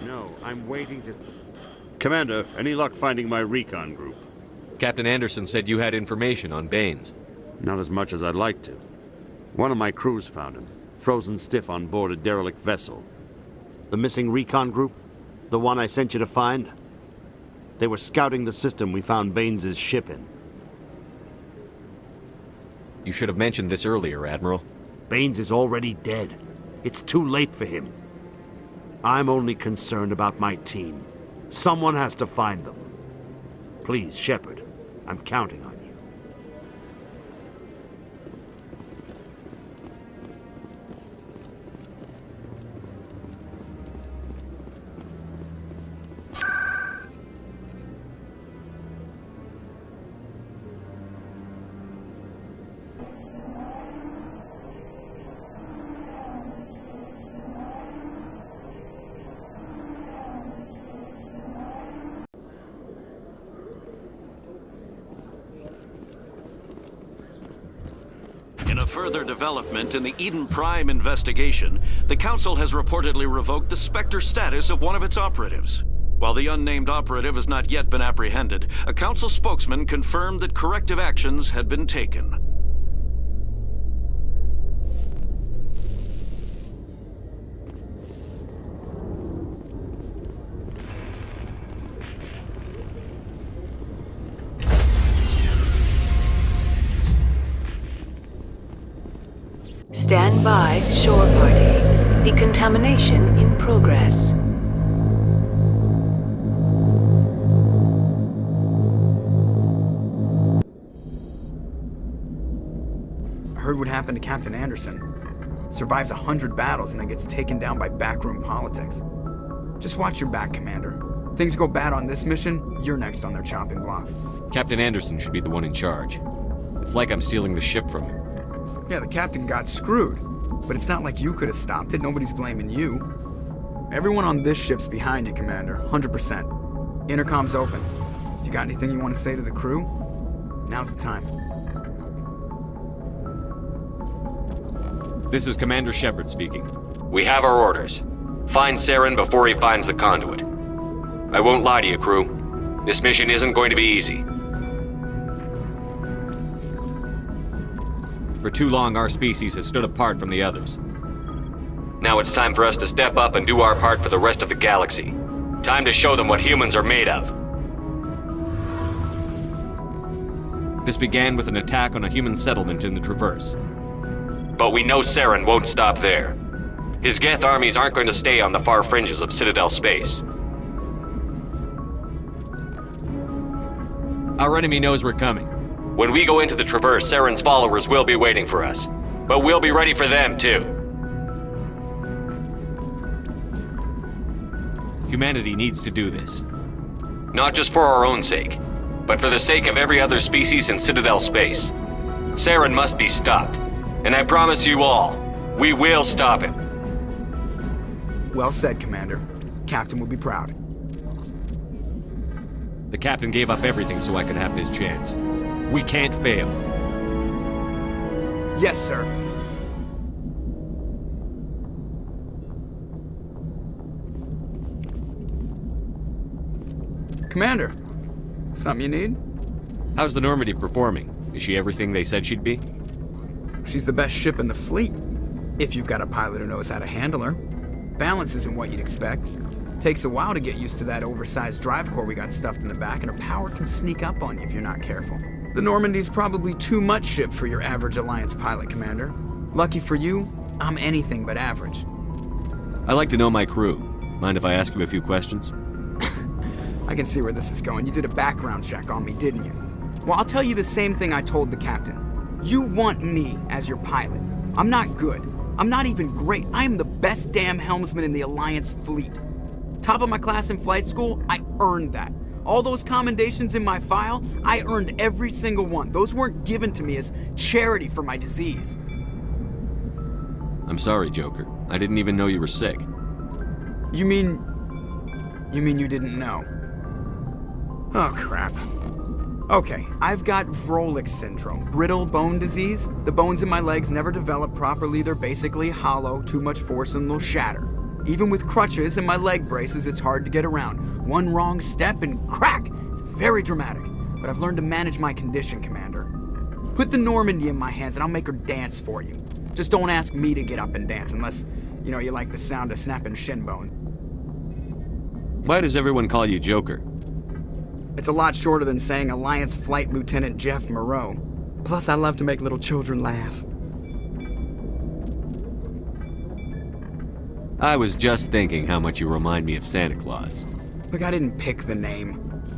No, I'm waiting to... Commander, any luck finding my recon group? Captain Anderson said you had information on Baines. Not as much as I'd like to. One of my crews found him, frozen stiff on board a derelict vessel. The missing recon group? The one I sent you to find? They were scouting the system we found Baines' ship in. You should have mentioned this earlier, Admiral. Baines is already dead. It's too late for him. I'm only concerned about my team. Someone has to find them. Please, Shepard, I'm counting on you. In a further development in the Eden Prime investigation, the Council has reportedly revoked the Spectre status of one of its operatives. While the unnamed operative has not yet been apprehended, a Council spokesman confirmed that corrective actions had been taken. Stand by, shore party. Decontamination in progress. I heard what happened to Captain Anderson. Survives 100 battles and then gets taken down by backroom politics. Just watch your back, Commander. Things go bad on this mission, you're next on their chopping block. Captain Anderson should be the one in charge. It's like I'm stealing the ship from him. Yeah, the captain got screwed. But it's not like you could have stopped it. Nobody's blaming you. Everyone on this ship's behind you, Commander. 100%. Intercom's open. If you got anything you want to say to the crew, now's the time. This is Commander Shepard speaking. We have our orders. Find Saren before he finds the conduit. I won't lie to you, crew. This mission isn't going to be easy. For too long, our species has stood apart from the others. Now it's time for us to step up and do our part for the rest of the galaxy. Time to show them what humans are made of. This began with an attack on a human settlement in the Traverse. But we know Saren won't stop there. His Geth armies aren't going to stay on the far fringes of Citadel space. Our enemy knows we're coming. When we go into the Traverse, Saren's followers will be waiting for us. But we'll be ready for them, too. Humanity needs to do this. Not just for our own sake, but for the sake of every other species in Citadel space. Saren must be stopped. And I promise you all, we will stop him. Well said, Commander. Captain will be proud. The captain gave up everything so I could have this chance. We can't fail. Yes, sir. Commander, something you need? How's the Normandy performing? Is she everything they said she'd be? She's the best ship in the fleet, if you've got a pilot who knows how to handle her. Balance isn't what you'd expect. Takes a while to get used to that oversized drive core we got stuffed in the back, and her power can sneak up on you if you're not careful. The Normandy's probably too much ship for your average Alliance pilot, Commander. Lucky for you, I'm anything but average. I like to know my crew. Mind if I ask you a few questions? I can see where this is going. You did a background check on me, didn't you? Well, I'll tell you the same thing I told the captain. You want me as your pilot. I'm not good. I'm not even great. I am the best damn helmsman in the Alliance fleet. Top of my class in flight school, I earned that. All those commendations in my file, I earned every single one. Those weren't given to me as charity for my disease. I'm sorry, Joker. I didn't even know you were sick. You mean you didn't know? Oh, crap. Okay, I've got Vrolik syndrome, brittle bone disease. The bones in my legs never develop properly. They're basically hollow, too much force and they'll shatter. Even with crutches and my leg braces, it's hard to get around. One wrong step and crack! It's very dramatic, but I've learned to manage my condition, Commander. Put the Normandy in my hands and I'll make her dance for you. Just don't ask me to get up and dance unless, you like the sound of snapping shin bones. Why does everyone call you Joker? It's a lot shorter than saying Alliance Flight Lieutenant Jeff Moreau. Plus, I love to make little children laugh. I was just thinking how much you remind me of Santa Claus. Look, I didn't pick the name.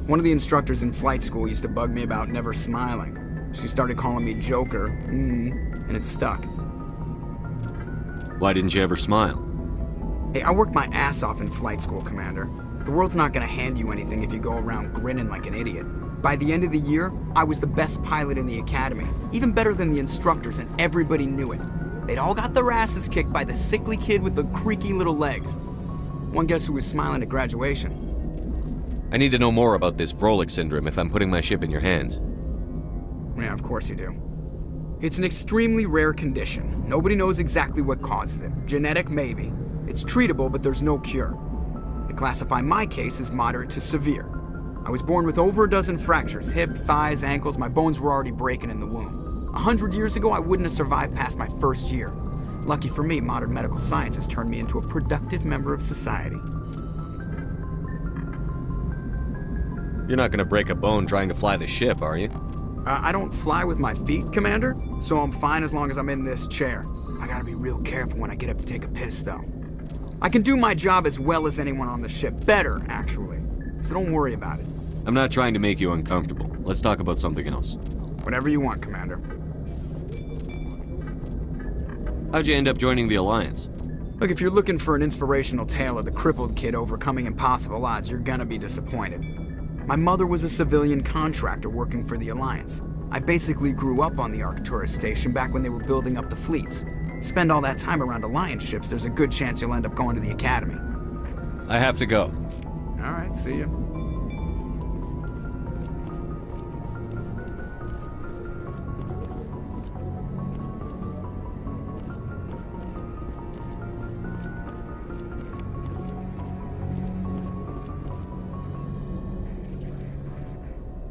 One of the instructors in flight school used to bug me about never smiling. She started calling me Joker, and it stuck. Why didn't you ever smile? Hey, I worked my ass off in flight school, Commander. The world's not gonna hand you anything if you go around grinning like an idiot. By the end of the year, I was the best pilot in the academy, even better than the instructors, and everybody knew it. They'd all got their asses kicked by the sickly kid with the creaky little legs. One guess who was smiling at graduation? I need to know more about this Vrolik syndrome if I'm putting my ship in your hands. Yeah, of course you do. It's an extremely rare condition. Nobody knows exactly what causes it. Genetic, maybe. It's treatable, but there's no cure. They classify my case as moderate to severe. I was born with over a dozen fractures, hip, thighs, ankles. My bones were already breaking in the womb. 100 years ago, I wouldn't have survived past my first year. Lucky for me, modern medical science has turned me into a productive member of society. You're not gonna break a bone trying to fly the ship, are you? I don't fly with my feet, Commander, so I'm fine as long as I'm in this chair. I gotta be real careful when I get up to take a piss, though. I can do my job as well as anyone on the ship. Better, actually. So don't worry about it. I'm not trying to make you uncomfortable. Let's talk about something else. Whatever you want, Commander. How'd you end up joining the Alliance? Look, if you're looking for an inspirational tale of the crippled kid overcoming impossible odds, you're gonna be disappointed. My mother was a civilian contractor working for the Alliance. I basically grew up on the Arcturus station back when they were building up the fleets. Spend all that time around Alliance ships, there's a good chance you'll end up going to the Academy. I have to go. All right, see ya.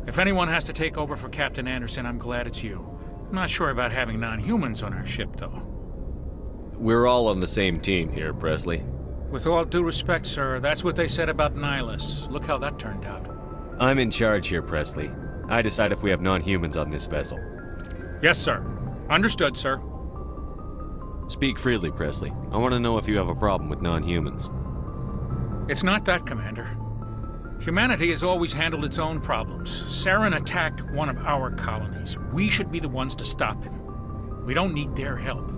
If anyone has to take over for Captain Anderson, I'm glad it's you. I'm not sure about having non-humans on our ship, though. We're all on the same team here, Presley. With all due respect, sir, that's what they said about Nihilus. Look how that turned out. I'm in charge here, Presley. I decide if we have non-humans on this vessel. Yes, sir. Understood, sir. Speak freely, Presley. I want to know if you have a problem with non-humans. It's not that, Commander. Humanity has always handled its own problems. Saren attacked one of our colonies. We should be the ones to stop him. We don't need their help.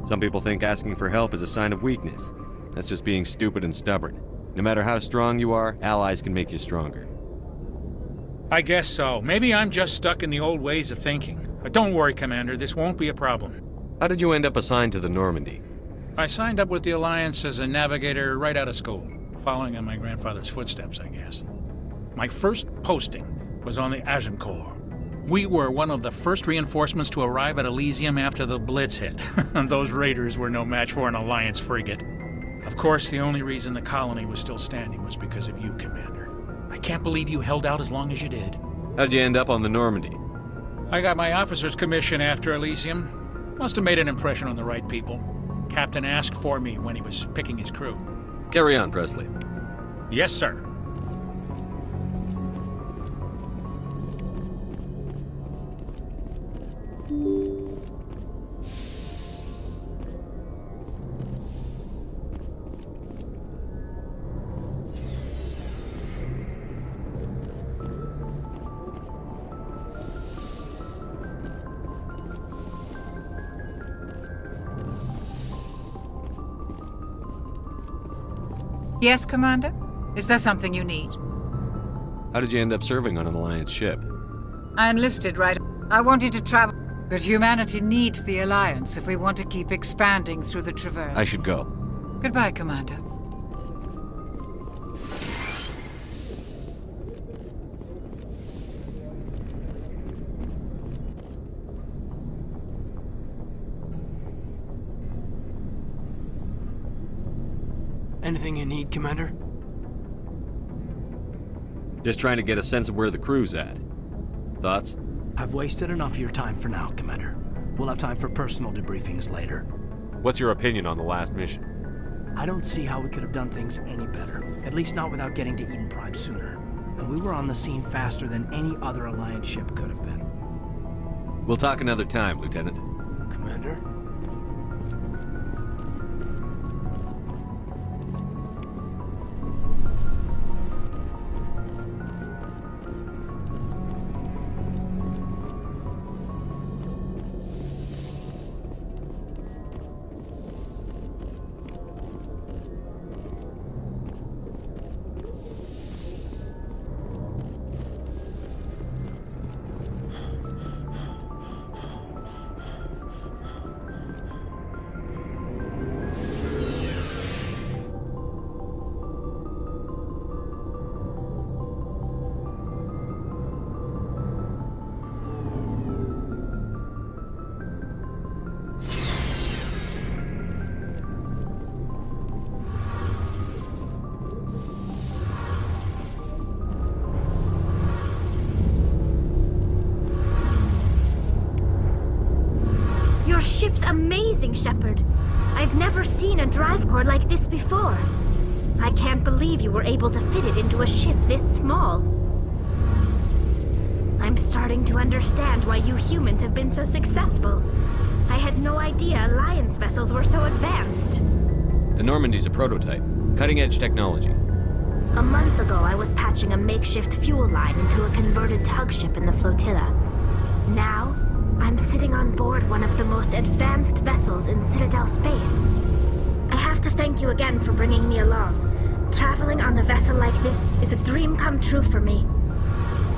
Some people think asking for help is a sign of weakness. That's just being stupid and stubborn. No matter how strong you are, allies can make you stronger. I guess so. Maybe I'm just stuck in the old ways of thinking. But don't worry, Commander. This won't be a problem. How did you end up assigned to the Normandy? I signed up with the Alliance as a navigator right out of school. Following in my grandfather's footsteps, I guess. My first posting was on the Agincourt. We were one of the first reinforcements to arrive at Elysium after the Blitz hit. Those raiders were no match for an Alliance frigate. Of course, the only reason the colony was still standing was because of you, Commander. I can't believe you held out as long as you did. How'd you end up on the Normandy? I got my officer's commission after Elysium. Must have made an impression on the right people. Captain asked for me when he was picking his crew. Carry on, Presley. Yes, sir. Yes, Commander? Is there something you need? How did you end up serving on an Alliance ship? I enlisted, right? I wanted to travel, but humanity needs the Alliance if we want to keep expanding through the Traverse. I should go. Goodbye, Commander. Anything you need, Commander? Just trying to get a sense of where the crew's at. Thoughts? I've wasted enough of your time for now, Commander. We'll have time for personal debriefings later. What's your opinion on the last mission? I don't see how we could have done things any better. At least not without getting to Eden Prime sooner. And we were on the scene faster than any other Alliance ship could have been. We'll talk another time, Lieutenant. Commander? Your ship's amazing, Shepard. I've never seen a drive core like this before. I can't believe you were able to fit it into a ship this small. I'm starting to understand why you humans have been so successful. I had no idea Alliance vessels were so advanced. The Normandy's a prototype. Cutting-edge technology. A month ago, I was patching a makeshift fuel line into a converted tug ship in the flotilla. Now, I'm sitting on board one of the most advanced vessels in Citadel space. I have to thank you again for bringing me along. Traveling on a vessel like this is a dream come true for me.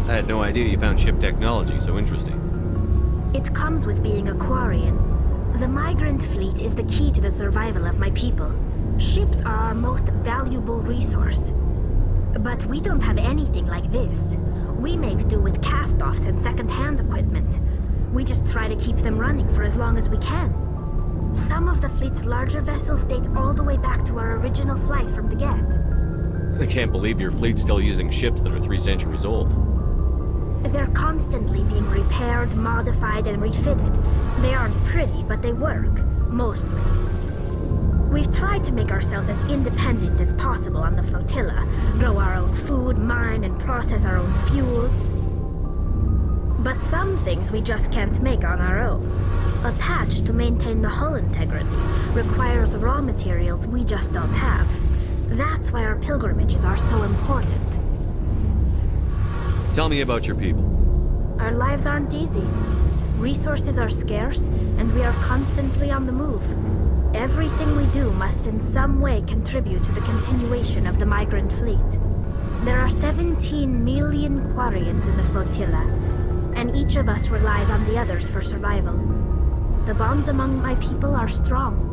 I had no idea you found ship technology so interesting. It comes with being a Quarian. The migrant fleet is the key to the survival of my people. Ships are our most valuable resource. But we don't have anything like this. We make do with cast-offs and second-hand equipment. We just try to keep them running for as long as we can. Some of the fleet's larger vessels date all the way back to our original flight from the Geth. I can't believe your fleet's still using ships that are 3 centuries old. They're constantly being repaired, modified, and refitted. They aren't pretty, but they work. Mostly. We've tried to make ourselves as independent as possible on the flotilla. Grow our own food, mine, and process our own fuel. But some things we just can't make on our own. A patch to maintain the hull integrity requires raw materials we just don't have. That's why our pilgrimages are so important. Tell me about your people. Our lives aren't easy. Resources are scarce, and we are constantly on the move. Everything we do must in some way contribute to the continuation of the migrant fleet. There are 17 million Quarians in the flotilla, and each of us relies on the others for survival. The bonds among my people are strong.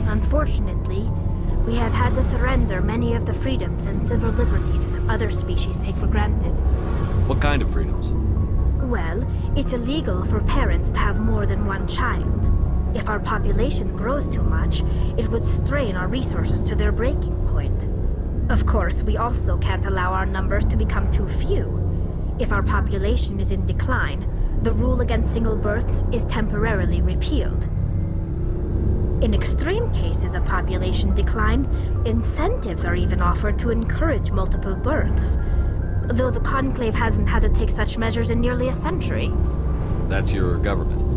Unfortunately, we have had to surrender many of the freedoms and civil liberties other species take for granted. What kind of freedoms? Well, it's illegal for parents to have more than one child. If our population grows too much, it would strain our resources to their breaking point. Of course, we also can't allow our numbers to become too few. If our population is in decline, the rule against single births is temporarily repealed. In extreme cases of population decline, incentives are even offered to encourage multiple births, though the Conclave hasn't had to take such measures in nearly a century. That's your government.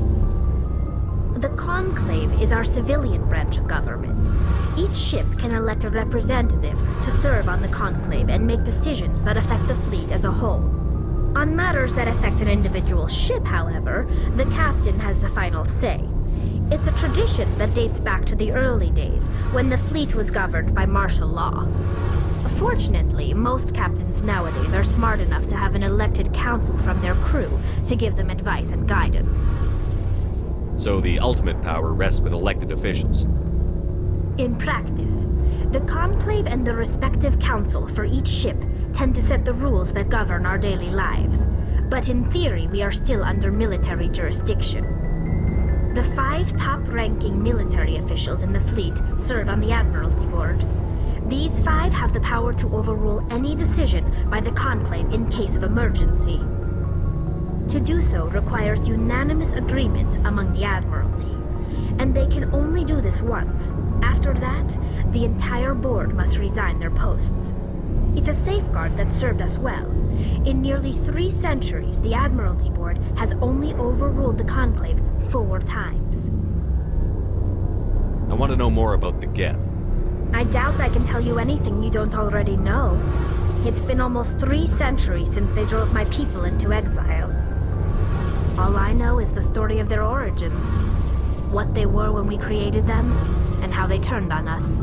The Conclave is our civilian branch of government. Each ship can elect a representative to serve on the Conclave and make decisions that affect the fleet as a whole. On matters that affect an individual ship, however, the captain has the final say. It's a tradition that dates back to the early days, when the fleet was governed by martial law. Fortunately, most captains nowadays are smart enough to have an elected council from their crew to give them advice and guidance. So the ultimate power rests with elected officials. In practice, the Conclave and the respective council for each ship tend to set the rules that govern our daily lives. But in theory, we are still under military jurisdiction. The 5 top-ranking military officials in the fleet serve on the Admiralty Board. 5 have the power to overrule any decision by the Conclave in case of emergency. To do so requires unanimous agreement among the Admiralty, and they can only do this once. After that, the entire board must resign their posts. It's a safeguard that served us well. In nearly 3 centuries, the Admiralty Board has only overruled the Conclave 4 times. I want to know more about the Geth. I doubt I can tell you anything you don't already know. It's been almost 3 centuries since they drove my people into exile. All I know is the story of their origins, what they were when we created them, and how they turned on us.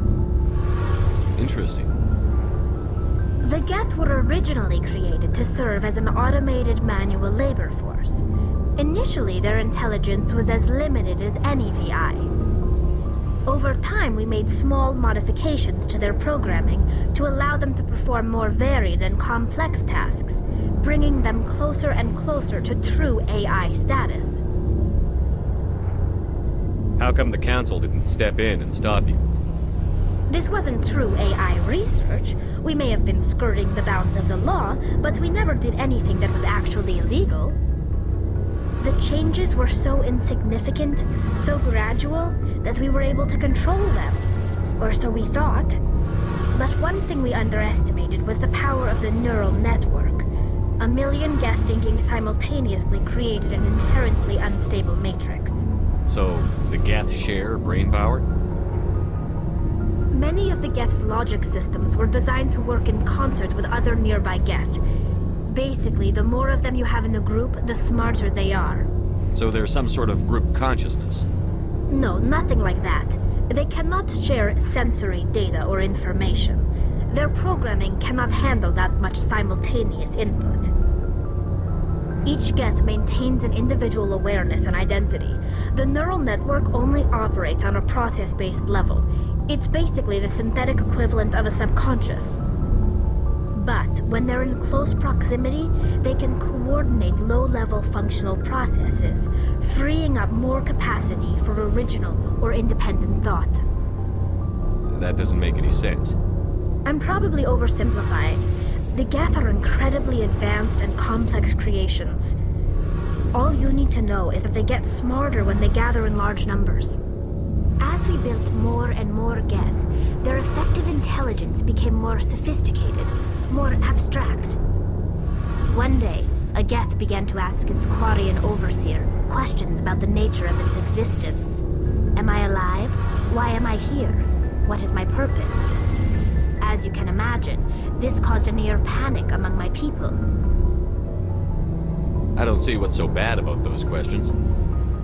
Interesting. The Geth were originally created to serve as an automated manual labor force. Initially, their intelligence was as limited as any VI. Over time, we made small modifications to their programming to allow them to perform more varied and complex tasks, bringing them closer and closer to true AI status. How come the Council didn't step in and stop you? This wasn't true AI research. We may have been skirting the bounds of the law, but we never did anything that was actually illegal. The changes were so insignificant, so gradual, that we were able to control them. Or so we thought. But one thing we underestimated was the power of the neural network. A million Geth thinking simultaneously created an inherently unstable matrix. So, the Geth share brain power? Many of the Geth's logic systems were designed to work in concert with other nearby Geth. Basically, the more of them you have in a group, the smarter they are. So there's some sort of group consciousness? No, nothing like that. They cannot share sensory data or information. Their programming cannot handle that much simultaneous input. Each Geth maintains an individual awareness and identity. The neural network only operates on a process-based level. It's basically the synthetic equivalent of a subconscious. But when they're in close proximity, they can coordinate low-level functional processes, freeing up more capacity for original or independent thought. That doesn't make any sense. I'm probably oversimplifying. The Geth are incredibly advanced and complex creations. All you need to know is that they get smarter when they gather in large numbers. As we built more and more Geth, their effective intelligence became more sophisticated, more abstract. One day, a Geth began to ask its Quarian overseer questions about the nature of its existence. Am I alive? Why am I here? What is my purpose? As you can imagine, this caused a near panic among my people. I don't see what's so bad about those questions.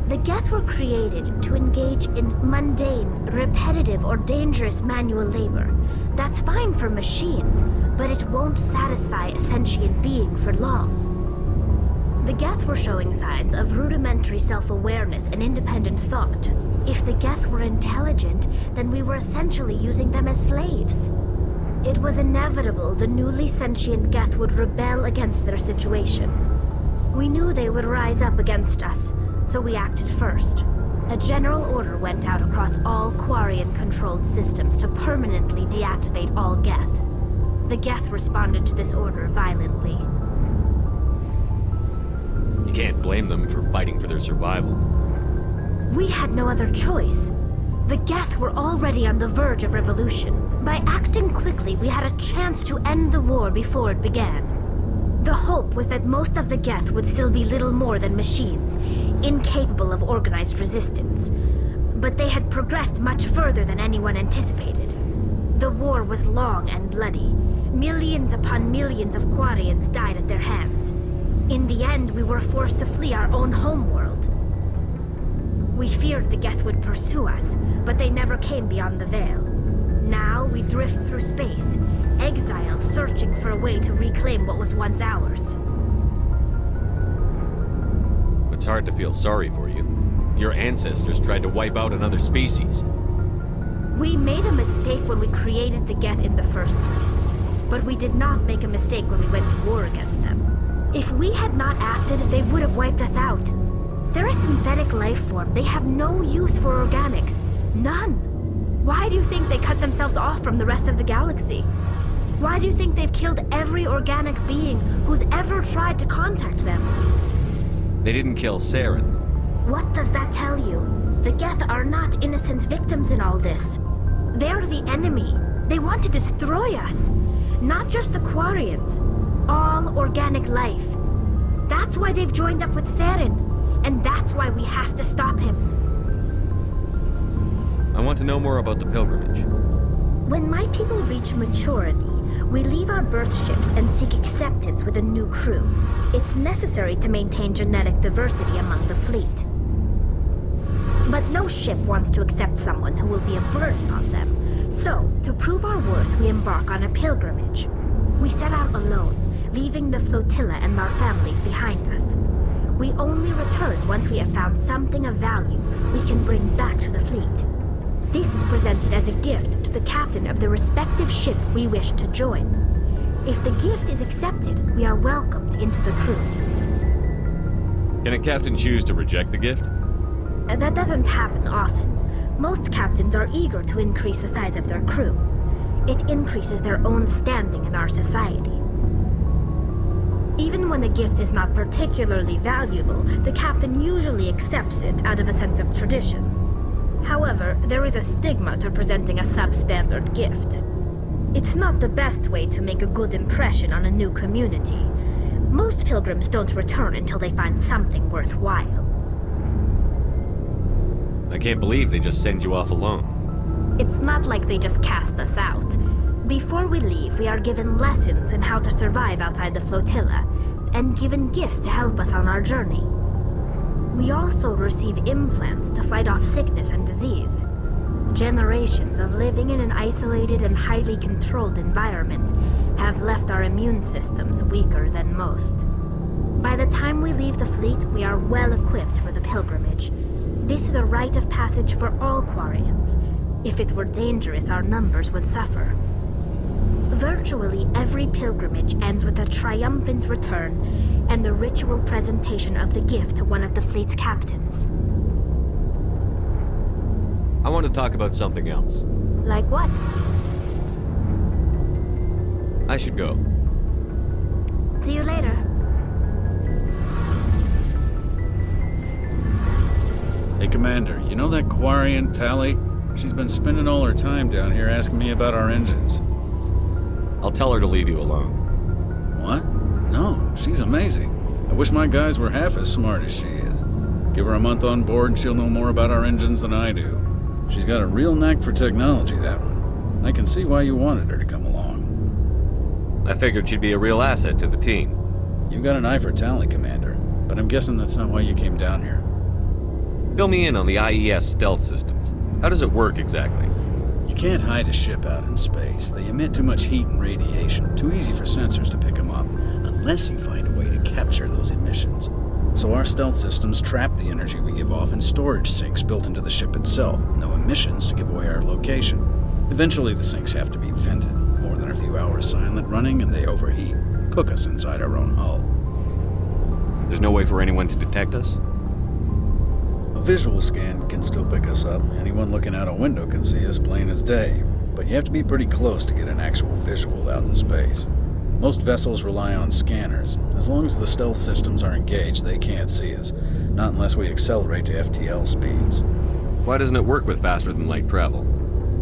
The Geth were created to engage in mundane, repetitive, or dangerous manual labor. That's fine for machines, but it won't satisfy a sentient being for long. The Geth were showing signs of rudimentary self-awareness and independent thought. If the Geth were intelligent, then we were essentially using them as slaves. It was inevitable the newly sentient Geth would rebel against their situation. We knew they would rise up against us, so we acted first. A general order went out across all Quarian-controlled systems to permanently deactivate all Geth. The Geth responded to this order violently. You can't blame them for fighting for their survival. We had no other choice. The Geth were already on the verge of revolution. By acting quickly, we had a chance to end the war before it began. The hope was that most of the Geth would still be little more than machines, incapable of organized resistance. But they had progressed much further than anyone anticipated. The war was long and bloody. Millions upon millions of Quarians died at their hands. In the end, we were forced to flee our own homeworld. We feared the Geth would pursue us, but they never came beyond the Veil. Now we drift through space, exile, searching for a way to reclaim what was once ours. It's hard to feel sorry for you. Your ancestors tried to wipe out another species. We made a mistake when we created the Geth in the first place, but we did not make a mistake when we went to war against them. If we had not acted, they would have wiped us out. They're a synthetic life form. They have no use for organics. None. Why do you think they cut themselves off from the rest of the galaxy? Why do you think they've killed every organic being who's ever tried to contact them? They didn't kill Saren. What does that tell you? The Geth are not innocent victims in all this. They're the enemy. They want to destroy us. Not just the Quarians. All organic life. That's why they've joined up with Saren. And that's why we have to stop him. I want to know more about the pilgrimage. When my people reach maturity, we leave our birth ships and seek acceptance with a new crew. It's necessary to maintain genetic diversity among the fleet. But no ship wants to accept someone who will be a burden on them. So, to prove our worth, we embark on a pilgrimage. We set out alone, leaving the flotilla and our families behind us. We only return once we have found something of value we can bring back to the fleet. This is presented as a gift to the captain of the respective ship we wish to join. If the gift is accepted, we are welcomed into the crew. Can a captain choose to reject the gift? That doesn't happen often. Most captains are eager to increase the size of their crew. It increases their own standing in our society. Even when a gift is not particularly valuable, the captain usually accepts it out of a sense of tradition. However, there is a stigma to presenting a substandard gift. It's not the best way to make a good impression on a new community. Most pilgrims don't return until they find something worthwhile. I can't believe they just send you off alone. It's not like they just cast us out. Before we leave, we are given lessons in how to survive outside the flotilla, and given gifts to help us on our journey. We also receive implants to fight off sickness and disease. Generations of living in an isolated and highly controlled environment have left our immune systems weaker than most. By the time we leave the fleet, we are well equipped for the pilgrimage. This is a rite of passage for all Quarians. If it were dangerous, our numbers would suffer. Virtually every pilgrimage ends with a triumphant return and the ritual presentation of the gift to one of the fleet's captains. I want to talk about something else. Like what? I should go. See you later. Hey, Commander, you know that Quarian Tally? She's been spending all her time down here asking me about our engines. I'll tell her to leave you alone. What? No, she's amazing. I wish my guys were half as smart as she is. Give her a month on board and she'll know more about our engines than I do. She's got a real knack for technology, that one. I can see why you wanted her to come along. I figured she'd be a real asset to the team. You got an eye for Tally, Commander, but I'm guessing that's not why you came down here. Fill me in on the IES stealth systems. How does it work exactly? You can't hide a ship out in space. They emit too much heat and radiation. Too easy for sensors to pick them up, unless you find a way to capture those emissions. So our stealth systems trap the energy we give off in storage sinks built into the ship itself. No emissions to give away our location. Eventually the sinks have to be vented. More than a few hours silent running and they overheat. Cook us inside our own hull. There's no way for anyone to detect us? A visual scan can still pick us up. Anyone looking out a window can see us plain as day. But you have to be pretty close to get an actual visual out in space. Most vessels rely on scanners. As long as the stealth systems are engaged, they can't see us. Not unless we accelerate to FTL speeds. Why doesn't it work with faster-than-light travel?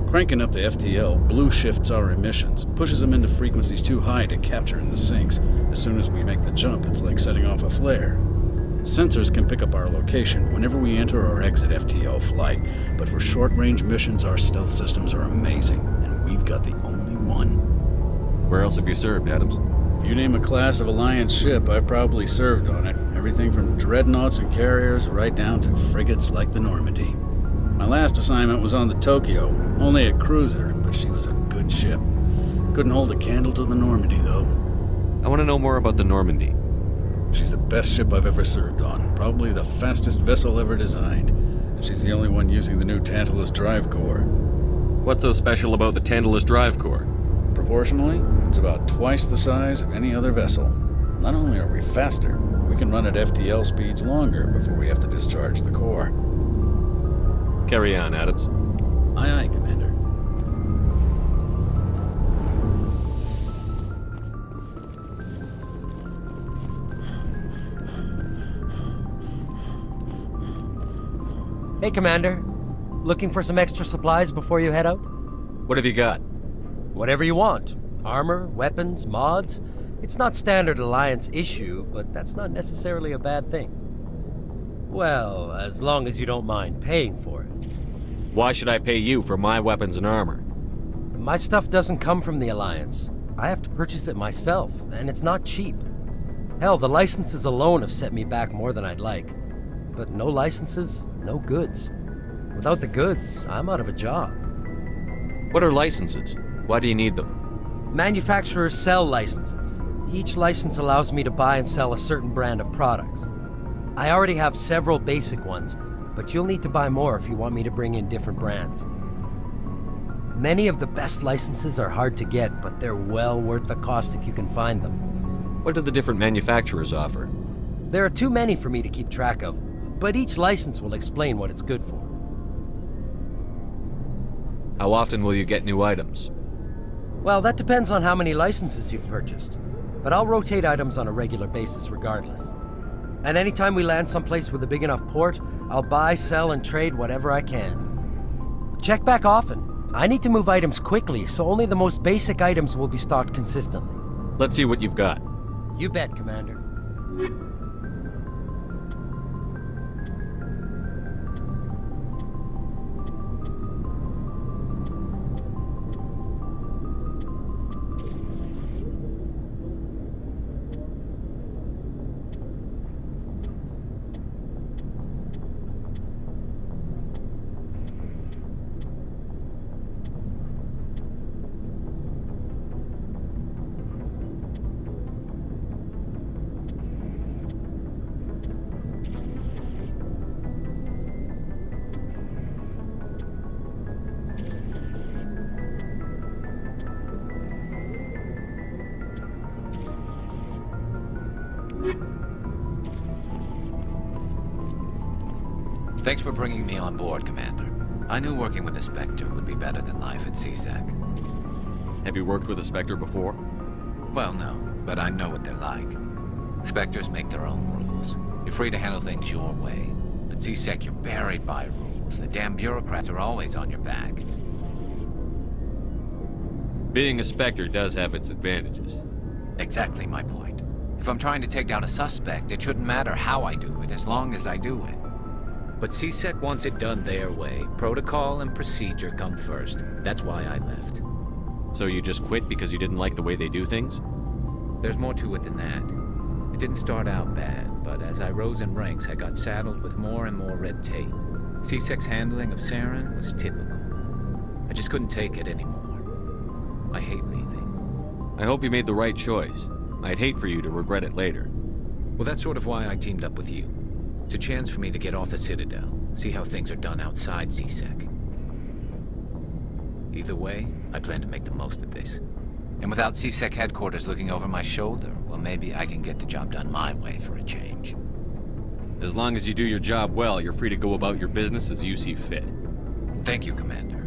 Cranking up to FTL blue shifts our emissions, pushes them into frequencies too high to capture in the sinks. As soon as we make the jump, it's like setting off a flare. Sensors can pick up our location whenever we enter or exit FTL flight, but for short-range missions, our stealth systems are amazing, and we've got the only one. Where else have you served, Adams? If you name a class of Alliance ship, I've probably served on it. Everything from dreadnoughts and carriers right down to frigates like the Normandy. My last assignment was on the Tokyo, only a cruiser, but she was a good ship. Couldn't hold a candle to the Normandy, though. I want to know more about the Normandy. She's the best ship I've ever served on, probably the fastest vessel ever designed. And she's the only one using the new Tantalus drive core. What's so special about the Tantalus drive core? Proportionally, it's about twice the size of any other vessel. Not only are we faster, we can run at FTL speeds longer before we have to discharge the core. Carry on, Adams. Aye, aye, Commander. Hey, Commander. Looking for some extra supplies before you head out? What have you got? Whatever you want. Armor, weapons, mods. It's not standard Alliance issue, but that's not necessarily a bad thing. Well, as long as you don't mind paying for it. Why should I pay you for my weapons and armor? My stuff doesn't come from the Alliance. I have to purchase it myself, and it's not cheap. Hell, the licenses alone have set me back more than I'd like. But no licenses, no goods. Without the goods, I'm out of a job. What are licenses? Why do you need them? Manufacturers sell licenses. Each license allows me to buy and sell a certain brand of products. I already have several basic ones, but you'll need to buy more if you want me to bring in different brands. Many of the best licenses are hard to get, but they're well worth the cost if you can find them. What do the different manufacturers offer? There are too many for me to keep track of, but each license will explain what it's good for. How often will you get new items? Well, that depends on how many licenses you've purchased, but I'll rotate items on a regular basis regardless. And anytime we land someplace with a big enough port, I'll buy, sell, and trade whatever I can. Check back often. I need to move items quickly, so only the most basic items will be stocked consistently. Let's see what you've got. You bet, Commander. Thanks for bringing me on board, Commander. I knew working with the Spectre would be better than life at CSEC. Have you worked with a Spectre before? Well, no, but I know what they're like. Spectres make their own rules. You're free to handle things your way. At CSEC, you're buried by rules. The damn bureaucrats are always on your back. Being a Spectre does have its advantages. Exactly my point. If I'm trying to take down a suspect, it shouldn't matter how I do it, as long as I do it. But CSEC wants it done their way. Protocol and procedure come first. That's why I left. So you just quit because you didn't like the way they do things? There's more to it than that. It didn't start out bad, but as I rose in ranks, I got saddled with more and more red tape. CSEC's handling of Saren was typical. I just couldn't take it anymore. I hate leaving. I hope you made the right choice. I'd hate for you to regret it later. Well, that's sort of why I teamed up with you. It's a chance for me to get off the Citadel, see how things are done outside CSEC. Either way, I plan to make the most of this. And without CSEC headquarters looking over my shoulder, well, maybe I can get the job done my way for a change. As long as you do your job well, you're free to go about your business as you see fit. Thank you, Commander.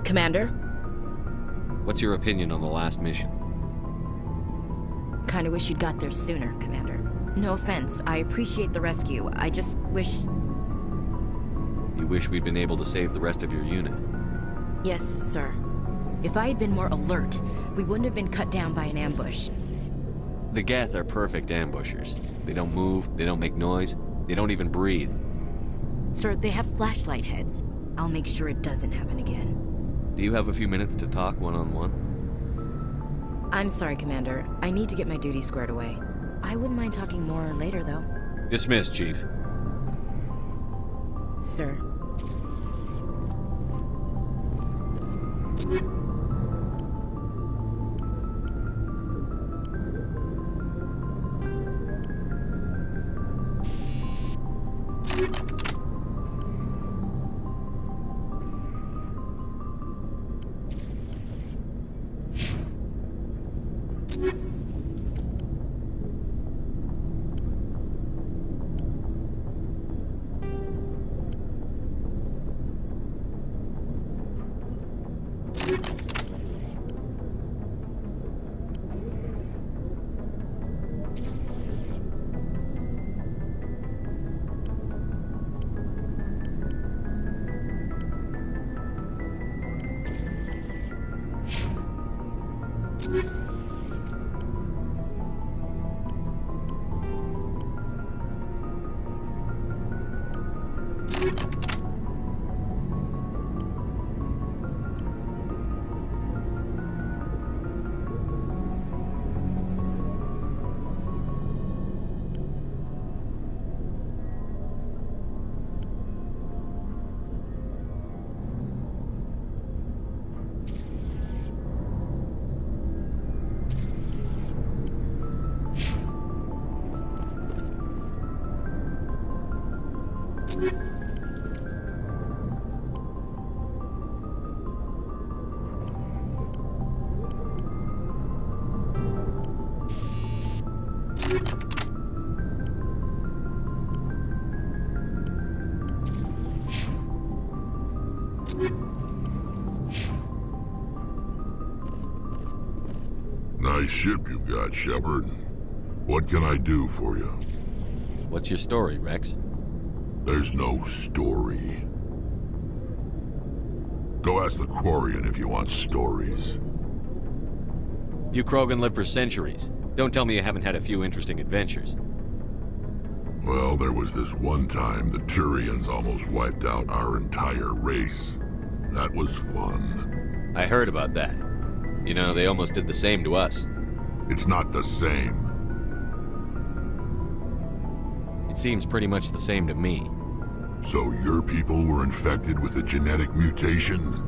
Commander? What's your opinion on the last mission? Kinda wish you'd got there sooner, Commander. No offense, I appreciate the rescue. I just wish... You wish we'd been able to save the rest of your unit? Yes, sir. If I had been more alert, we wouldn't have been cut down by an ambush. The Geth are perfect ambushers. They don't move, they don't make noise, they don't even breathe. Sir, they have flashlight heads. I'll make sure it doesn't happen again. Do you have a few minutes to talk one-on-one? I'm sorry, Commander. I need to get my duty squared away. I wouldn't mind talking more later, though. Dismissed, Chief. Sir. Nice ship you've got, Shepard. What can I do for you? What's your story, Rex? There's no story. Go ask the Quarian if you want stories. You Krogan live for centuries. Don't tell me you haven't had a few interesting adventures. Well, there was this one time the Turians almost wiped out our entire race. That was fun. I heard about that. You know, they almost did the same to us. It's not the same. It seems pretty much the same to me. So your people were infected with a genetic mutation?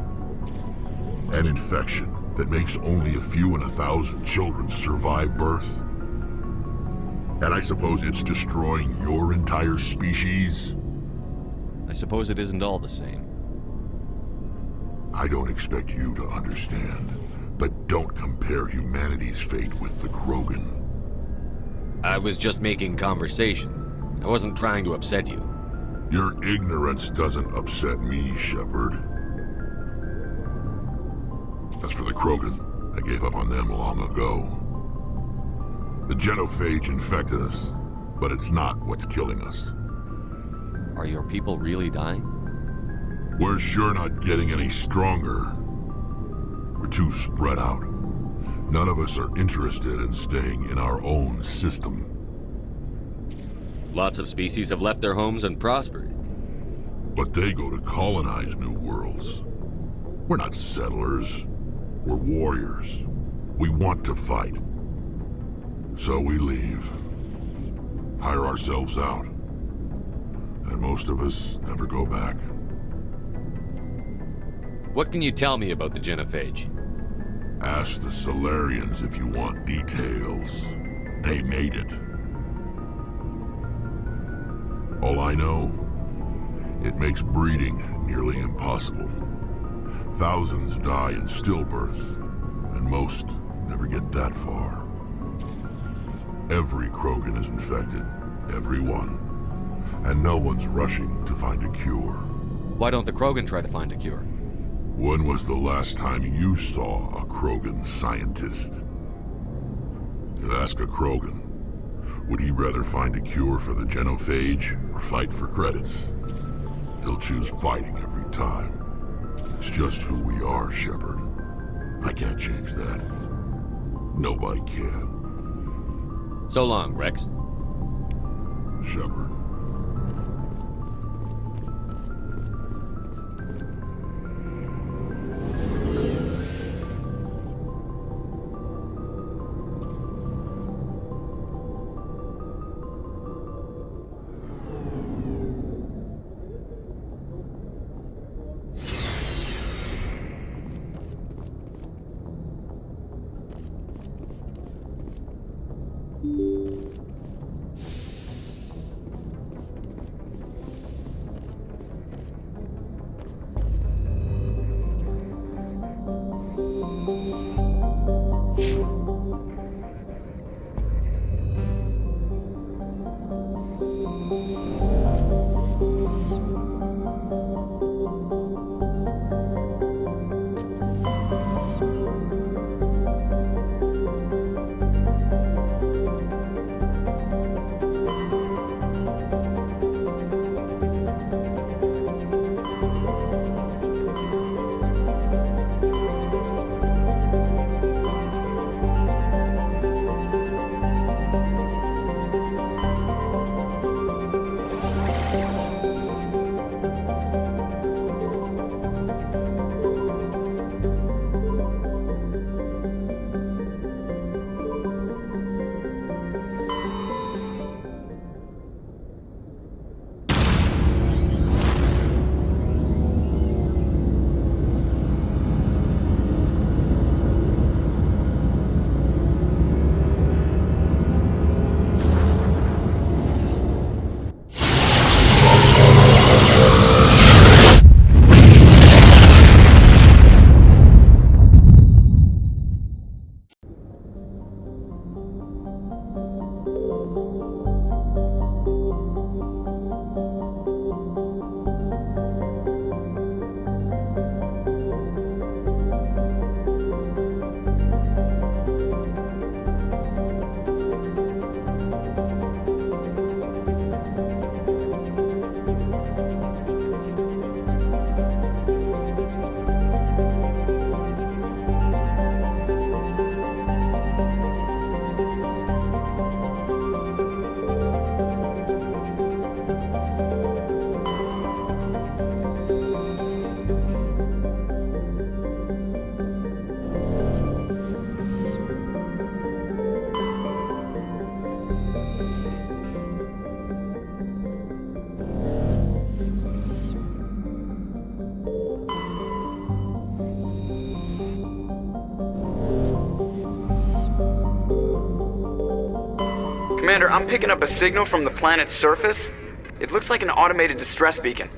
An infection that makes only a few in 1,000 children survive birth? And I suppose it's destroying your entire species? I suppose it isn't all the same. I don't expect you to understand, but don't compare humanity's fate with the Krogan. I was just making conversation. I wasn't trying to upset you. Your ignorance doesn't upset me, Shepard. As for the Krogan, I gave up on them long ago. The genophage infected us, but it's not what's killing us. Are your people really dying? We're sure not getting any stronger. We're too spread out. None of us are interested in staying in our own system. Lots of species have left their homes and prospered. But they go to colonize new worlds. We're not settlers. We're warriors. We want to fight. So we leave. Hire ourselves out. And most of us never go back. What can you tell me about the genophage? Ask the Solarians if you want details. They made it. All I know, it makes breeding nearly impossible. Thousands die in stillbirth, and most never get that far. Every Krogan is infected, every one. And no one's rushing to find a cure. Why don't the Krogan try to find a cure? When was the last time you saw a Krogan scientist? You ask a Krogan, would he rather find a cure for the genophage or fight for credits? He'll choose fighting every time. It's just who we are, Shepard. I can't change that. Nobody can. So long, Rex. Shepard. Commander, I'm picking up a signal from the planet's surface. It looks like an automated distress beacon.